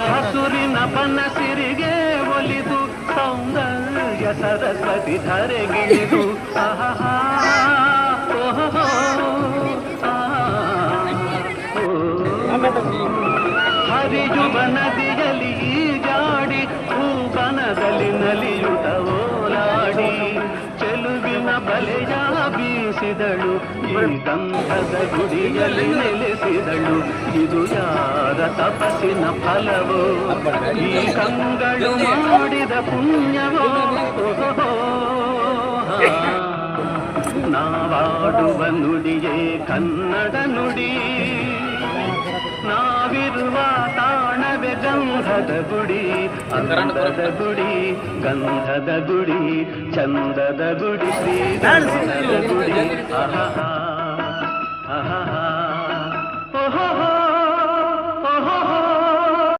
ಹಸುರಿನ ಬನಸಿರಿಗೆ ಒಲಿದು ಸೌಂದರ್ಯ ಸರಸ್ವತಿ ಧರೆಗಿಳಿದು ಆಹಾ ಹರಿಯುವ ನದಿಯಲ್ಲಿ ಜಾಡಿ ಭೂವನದಲ್ಲಿ ನಲಿಯುತ್ತ ಓಲಾಡಿ ಚೆಲುವಿನ ಬಲೆಯ ಬೀಸಿದಳು ಈ ಗಂಧದ ಗುಡಿಯಲ್ಲಿ ನೆಲೆಸಿದಳು ಇದು ಯಾರ ತಪಸ್ಸಿನ ಫಲವೋ ಈ ಕಂಗಳು ಮಾಡಿದ ಪುಣ್ಯವೋ ನಾವಾಡುವ ನುಡಿಯೇ ಕನ್ನಡ ನುಡಿ ನಾವಿರುವ ತಾಣವೇ ಗಂಧದ ಗುಡಿ ಅಂದದ ಗುಡಿ ಗಂಧದ ಗುಡಿ ಚಂದದ ಗುಡಿ ಶ್ರೀ ಗುಡಿ ಆಹಾ ಆಹಾ